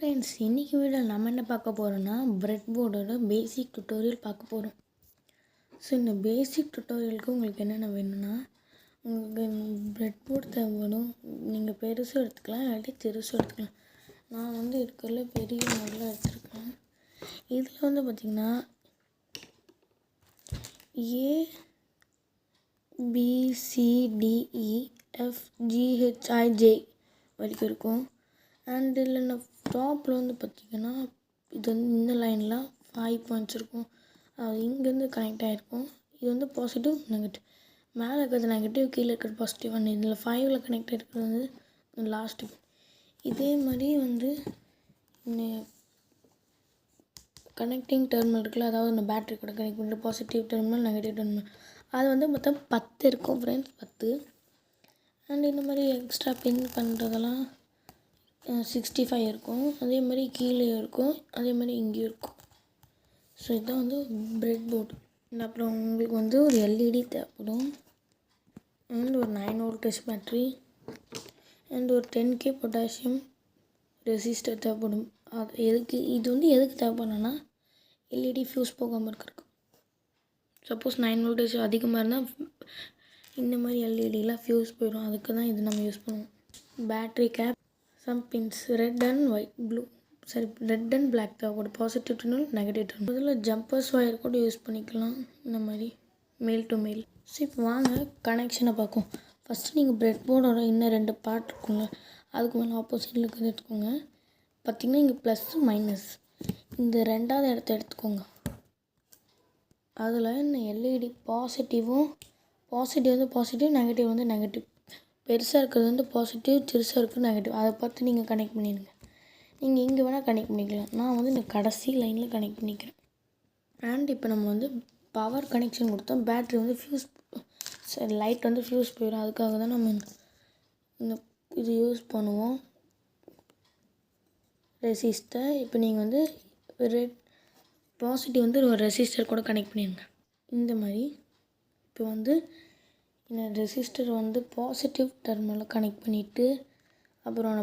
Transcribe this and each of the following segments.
Friends, இன்றைக்கி வீடியோவில் நம்ம என்ன பார்க்க போகிறோன்னா பிரெட் போர்டோட பேசிக் டுட்டோரியல் பார்க்க போகிறோம். ஸோ இந்த பேசிக் டுட்டோரியலுக்கு உங்களுக்கு என்னென்ன வேணும்னா, உங்களுக்கு பிரெட் போர்டு தேவைப்படும். நீங்கள் பெருசும் எடுத்துக்கலாம், இல்லாட்டி சிறுசும் எடுத்துக்கலாம். நான் வந்து இருக்கிறதுல பெரிய மாடலாக எடுத்துருக்கேன். இதில் வந்து பார்த்திங்கன்னா ABCDEFGHIJ வரைக்கும் இருக்கும். அண்ட் இதில் நான் டாப்பில் வந்து பார்த்திங்கன்னா இது வந்து இந்த லைனில் 5 பாயிண்ட்ஸ் இருக்கும். அது இங்கேருந்து கனெக்ட் ஆகிருக்கும். இது வந்து பாசிட்டிவ் நெகட்டிவ், மேலே இருக்கிறது நெகட்டிவ், கீழே இருக்கிறது பாசிட்டிவ். அண்ட் இதில் 5ல் கனெக்ட் ஆகிருக்கிறது வந்து லாஸ்ட்டு. இதே மாதிரி வந்து இந்த கனெக்டிங் டெர்மினல் இருக்குல்ல, அதாவது இந்த பேட்ரி கூட கனெக்ட் பண்ணுற பாசிட்டிவ் டெர்மினல், நெகட்டிவ் டெர்மினல், அது வந்து மொத்தம் 10 இருக்கும் ஃப்ரெண்ட்ஸ், 10. அண்ட் இந்த மாதிரி எக்ஸ்ட்ரா பின் பண்ணுறதெல்லாம் 65 இருக்கும். அதே மாதிரி கீழே இருக்கும், அதே மாதிரி இங்கேயும் இருக்கும். ஸோ இதுதான் வந்து பிரெட் போர்டு. அப்புறம் உங்களுக்கு வந்து ஒரு எல்இடி தேவைப்படும், அண்ட் ஒரு 9 வோல்டேஜ் பேட்ரி, அண்ட் ஒரு 10K பொட்டாசியம் ரெசிஸ்டர் தேவைப்படும். அது எதுக்கு, இது வந்து எதுக்கு தேவைப்படும்னா எல்இடி ஃபியூஸ் போகாமல் இருக்கிறதுக்கு. சப்போஸ் 9 வோல்டேஜ் அதிகமாக இருந்தால் இந்த மாதிரி எல்இடிலாம் ஃபியூஸ் போயிடும். அதுக்கு தான் இது நம்ம யூஸ் பண்ணுவோம். Battery cap, some pins, red and black தேவைப்படும். Positive terminal, negative terminal. முதல்ல ஜம்பர்ஸ் ஒயர் கூட யூஸ் பண்ணிக்கலாம், இந்த மாதிரி மேல் டு மேல். ஸோ இப்போ வாங்க கனெக்ஷனை பார்க்கும். ஃபஸ்ட்டு நீங்கள் பிரெட் போர்டோட இன்னும் 2 பார்ட் இருக்குங்க, அதுக்கு மேலே ஆப்போசிட்டில் இருக்கிறது எடுத்துக்கோங்க. பார்த்திங்கன்னா இங்கே ப்ளஸ்ஸு மைனஸ், இந்த 2வது இடத்த எடுத்துக்கோங்க. அதில் இந்த எல்இடி பாசிட்டிவ் வந்து பாசிட்டிவ், நெகட்டிவ் வந்து நெகட்டிவ். பெருசாக இருக்கிறது வந்து பாசிட்டிவ், சிறுசாக இருக்கிறது நெகட்டிவ். அதை பார்த்து நீங்கள் கனெக்ட் பண்ணிடுங்க. நீங்கள் இங்கே வேணால் கனெக்ட் பண்ணிக்கலாம். நான் வந்து இந்த கடைசி லைனில் கனெக்ட் பண்ணிக்கிறேன். அண்ட் இப்போ நம்ம வந்து பவர் கனெக்ஷன் கொடுத்தோம். பேட்ரி வந்து ஃபியூஸ், லைட் வந்து ஃபியூஸ் போயிடும். அதுக்காக தான் நம்ம இந்த இது யூஸ் பண்ணுவோம், ரெசிஸ்டர். இப்போ நீங்கள் வந்து ரெட் பாசிட்டிவ் வந்து ஒரு ரெசிஸ்டர் கூட கனெக்ட் பண்ணிடுங்க இந்த மாதிரி. இப்போ வந்து இந்த ரெசிஸ்டர் வந்து பாசிட்டிவ் டெர்மினலில் கனெக்ட் பண்ணிவிட்டு, அப்புறம்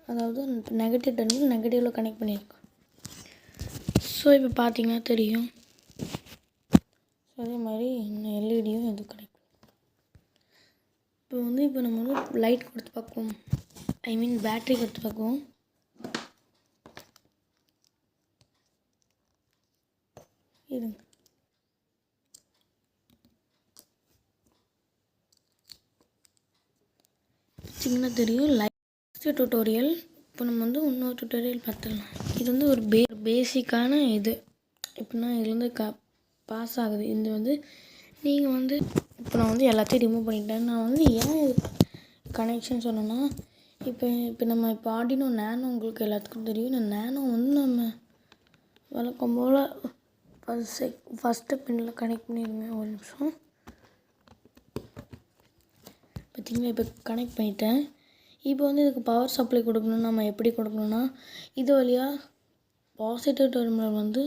அதாவது நெகட்டிவ் டெர்மினல் நெகட்டிவில் கனெக்ட் பண்ணியிருக்கோம். ஸோ இப்போ பார்த்தீங்கன்னா தெரியும். ஸோ அதே மாதிரி இன்னும் எல்இடியும் இது கனெக்ட். இப்போ நம்ம வந்து லைட் கொடுத்து பார்க்குவோம், பேட்ரி கொடுத்து பார்க்குவோம். இருங்க, பார்த்தீங்கன்னா தெரியும். Light tutorial. இப்போ நம்ம வந்து இன்னொரு டுட்டோரியல் பார்த்துடலாம். இது வந்து ஒரு பேசிக்கான இது. இப்போனா இதுலேருந்து பாஸ் ஆகுது. இது வந்து நீங்கள் வந்து இப்போ நான் வந்து எல்லாத்தையும் ரிமூவ் பண்ணிட்டேன். நான் வந்து ஏன் இது கனெக்ஷன் சொன்னேன்னா, இப்போ நம்ம ஆர்டினோ நேனோ உங்களுக்கு எல்லாத்துக்கும் தெரியும். இந்த நேனோ வந்து நம்ம வழக்கம் போல் ஃபஸ்ட்டு பின்னில் கனெக்ட் பண்ணிடுங்க. ஒரு நிமிஷம். பார்த்திங்கன்னா இப்போ கனெக்ட் பண்ணிட்டேன். இப்போ வந்து இதுக்கு பவர் சப்ளை கொடுக்கணும்னா நம்ம எப்படி கொடுக்கணுன்னா, இது வழியாக பாசிட்டிவ் டெர்மினல் வந்து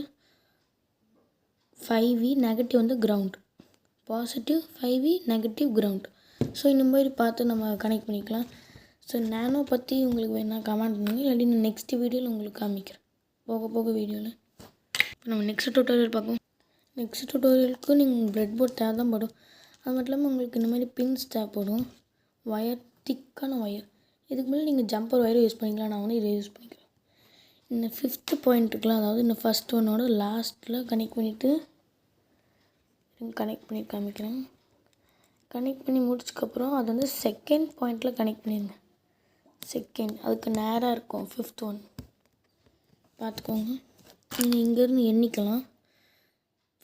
5V, நெகட்டிவ் வந்து ground. Positive 5V, negative ground. So இந்த மாதிரி பார்த்து நம்ம கனெக்ட் பண்ணிக்கலாம். ஸோ நேனோ பற்றி உங்களுக்கு வேணால் கமெண்ட் பண்ணுங்கள், இல்லாட்டி நான் நெக்ஸ்ட் வீடியோவில் உங்களுக்கு காமிக்கிறேன், போக வீடியோவில். இப்போ நம்ம நெக்ஸ்ட் டுட்டோரியல் பார்ப்போம். நெக்ஸ்ட் டுட்டோரியலுக்கு நீங்கள் பிரெட் போர்ட் தேவை தான் படும். அது மட்டும் இல்லாமல் உங்களுக்கு இந்த மாதிரி பின்ஸ் தேவைப்படும், ஒயர், திக்கான ஒயர். இதுக்கு மேலே நீங்கள் ஜம்பர் ஒயரை யூஸ் பண்ணிக்கலாம். நான் வந்து இதை யூஸ் பண்ணிக்கிறேன். இந்த 5th பாயிண்ட் இருக்குல்ல, அதாவது இந்த ஃபஸ்ட் ஒன்னோட லாஸ்ட்டில் கனெக்ட் பண்ணிவிட்டு கனெக்ட் பண்ணி காமிக்கிறேன். கனெக்ட் பண்ணி முடிச்சதுக்கப்புறம் அது வந்து 2nd பாயிண்டில் கனெக்ட் பண்ணிடுங்க. அதுக்கு நேராக இருக்கும் 5th ஒன், பார்த்துக்கோங்க. நீங்கள் இங்கேருந்து எண்ணிக்கலாம்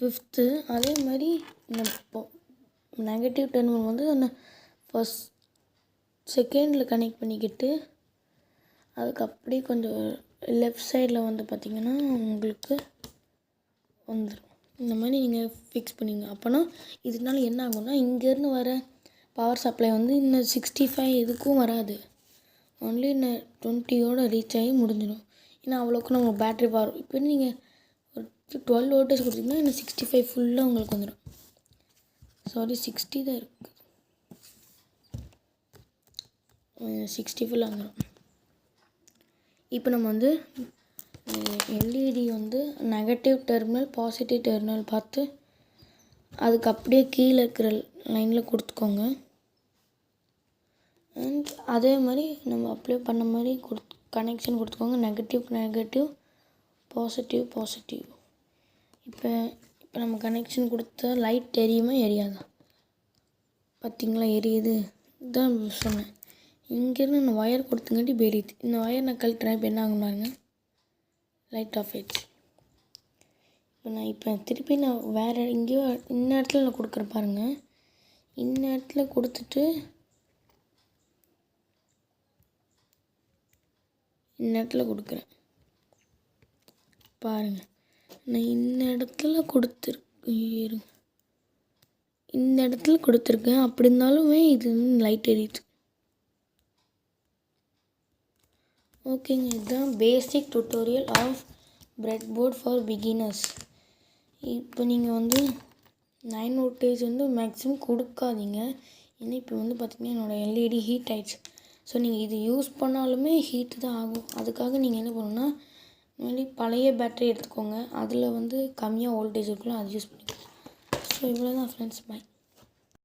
5th. அதே மாதிரி இந்த நெகட்டிவ் டெர்மினல் வந்து அந்த செகண்டில் கனெக்ட் பண்ணிக்கிட்டு, அதுக்கு அப்படியே கொஞ்சம் லெஃப்ட் சைடில் வந்து பார்த்திங்கன்னா உங்களுக்கு வந்துடும். இந்த மாதிரி நீங்கள் ஃபிக்ஸ் பண்ணிங்க. அப்போனா இதனால என்ன ஆகும்னா, இங்கேருந்து வர பவர் சப்ளை வந்து இன்னும் 65 இதுக்கும் வராது, ஒன்லி இன்னும் 20யோட ரீச் ஆகி முடிஞ்சிடும். ஏன்னா அவ்வளோக்கு நம்ம பேட்ரி பவர். இப்போ நீங்கள் ஒரு 12 வோல்டேஜ் கொடுத்திங்கன்னா இன்னும் 65 ஃபுல்லாக உங்களுக்கு வந்துடும். 60 தான் இருக்குது, 60 ஃபுல்லாக வந்துடும். இப்போ நம்ம வந்து எல்இடி வந்து நெகட்டிவ் டெர்மினல் பாசிட்டிவ் டெர்மினல் பார்த்து அதுக்கு அப்படியே கீழே இருக்கிற லைனில் கொடுத்துக்கோங்க. அண்ட் அதே மாதிரி நம்ம அப்ளை பண்ண மாதிரி கனெக்ஷன் கொடுத்துக்கோங்க. Negative positive. இப்போ நம்ம கனெக்ஷன் கொடுத்தா லைட் எரியுமா எரியாதா? பார்த்திங்களா எரியுது. இதுதான் சொன்னேன். இங்கேருந்து நான் ஒயர் கொடுத்துங்காட்டி எரியுது. இந்த ஒயர் நான் கழட்டுறேன். இப்போ என்ன ஆகும் பாருங்க, லைட் ஆஃப் ஆயிடுச்சு. இப்போ திருப்பி நான் வேறு எங்கேயோ இந்த இடத்துல நான் கொடுக்குறேன் பாருங்கள். இந்த இடத்துல கொடுத்துட்டு இந்த இடத்துல கொடுக்குறேன் பாருங்கள். நான் இந்த இடத்துல கொடுத்துருக்கேன். அப்படி இருந்தாலுமே இது லைட் எரியுது. ஓகேங்க, இதுதான் பேசிக் டுட்டோரியல் ஆஃப் ப்ரெட்போர்ட் ஃபார் பிகினர்ஸ். இப்போ நீங்கள் வந்து 9 வோல்டேஜ் வந்து மேக்ஸிமம் கொடுக்காதீங்க. ஏன்னா இப்போ வந்து பார்த்திங்கன்னா என்னோடய எல்இடி ஹீட் ஆகிடுச்சு. ஸோ நீங்கள் இது யூஸ் பண்ணாலுமே ஹீட்டு தான் ஆகும். அதுக்காக நீங்கள் என்ன பண்ணணுன்னா, முன்னாடி பழைய பேட்டரி எடுத்துக்கோங்க. அதில் வந்து கம்மியாக வோல்டேஜ் இருக்குல்ல, அது யூஸ் பண்ணிக்கோங்க. ஸோ இவ்வளோ தான் ஃப்ரெண்ட்ஸ், பாய்.